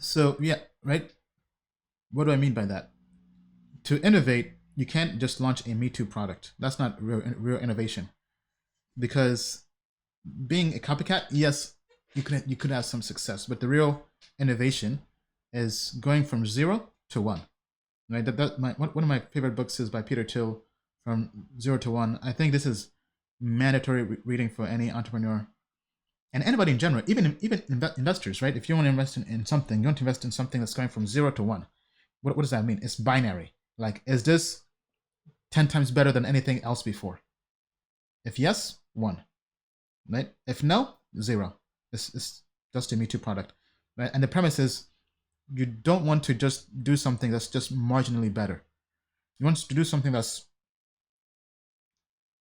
So yeah, right. What do I mean by that? To innovate, you can't just launch a Me Too product. That's not real innovation. Because being a copycat, yes, you could have some success, but the real innovation is going from 0 to 1. Right? One of my favorite books is by Peter Thiel, From 0 to 1. I think this is mandatory reading for any entrepreneur and anybody in general, even investors, right? If you want to invest in something, you want to invest in something that's going from 0 to 1. What does that mean? It's binary. Like, is this 10 times better than anything else before? If yes, 1. Right? If no, 0. It's just a Me Too product. Right? And the premise is you don't want to just do something that's just marginally better. You want to do something that's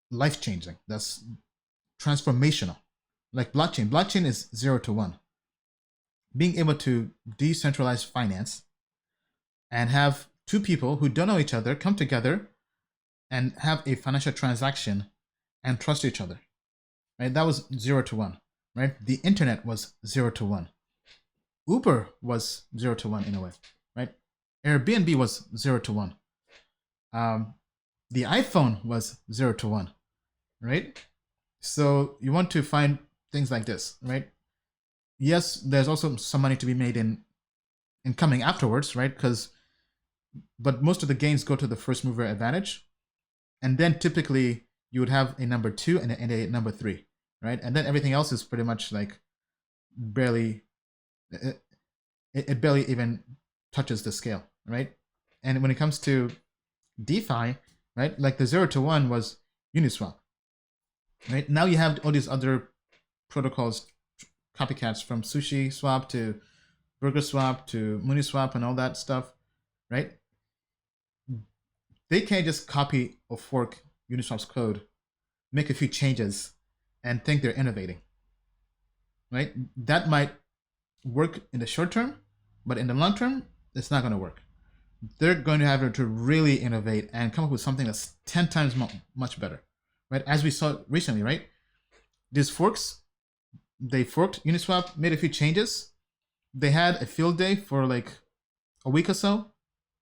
life-changing, that's transformational. Like blockchain. Blockchain is 0 to 1. Being able to decentralize finance and have two people who don't know each other come together and have a financial transaction and trust each other. Right? That was 0 to 1. Right? The internet was 0 to 1. Uber was 0 to 1 in a way. Right? Airbnb was 0 to 1. The iPhone was 0 to 1. Right? So you want to find things like this, right? Yes, there's also some money to be made in coming afterwards, right? But most of the gains go to the first mover advantage, and then typically you would have a number 2 and a number 3, right? And then everything else is pretty much like barely, it barely even touches the scale, right? And when it comes to DeFi, right, like the 0 to 1 was Uniswap. Right? Now you have all these other protocols, copycats, from Sushi Swap to Burger Swap to Mooniswap and all that stuff, right? They can't just copy or fork Uniswap's code, make a few changes, and think they're innovating, right? That might work in the short term, but in the long term, it's not going to work. They're going to have to really innovate and come up with something that's 10 times much better. Right, as we saw recently, right? These forks, they forked Uniswap, made a few changes. They had a field day for like a week or so,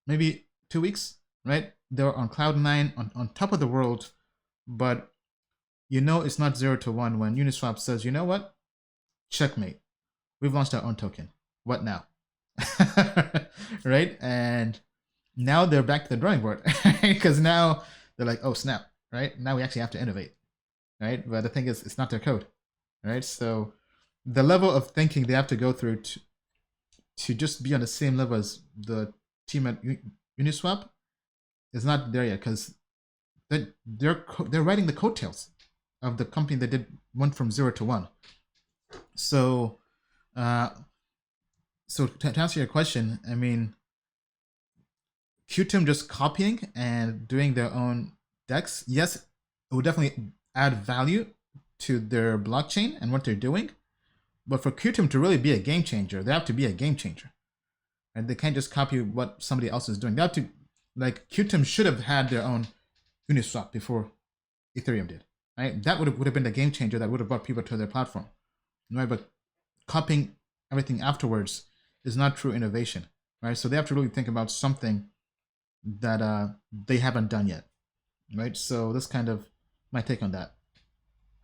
maybe 2 weeks, right? They were on Cloud9, on top of the world, but you know it's not 0 to 1 when Uniswap says, you know what? Checkmate. We've launched our own token. What now? Right? And now they're back to the drawing board because now they're like, oh snap. Right? Now we actually have to innovate, right? But the thing is, it's not their code, right? So the level of thinking they have to go through to just be on the same level as the team at Uniswap is not there yet, because they're writing the coattails of the company that went from 0 to 1. So, so to answer your question, I mean, Qtum just copying and doing their own DEX, yes, it would definitely add value to their blockchain and what they're doing. But for Qtum to really be a game changer, they have to be a game changer. And they can't just copy what somebody else is doing. They have to, like, Qtum should have had their own Uniswap before Ethereum did. Right? That would have been the game changer that would have brought people to their platform. Right? But copying everything afterwards is not true innovation. Right? So they have to really think about something that they haven't done yet. Right? So that's kind of my take on that.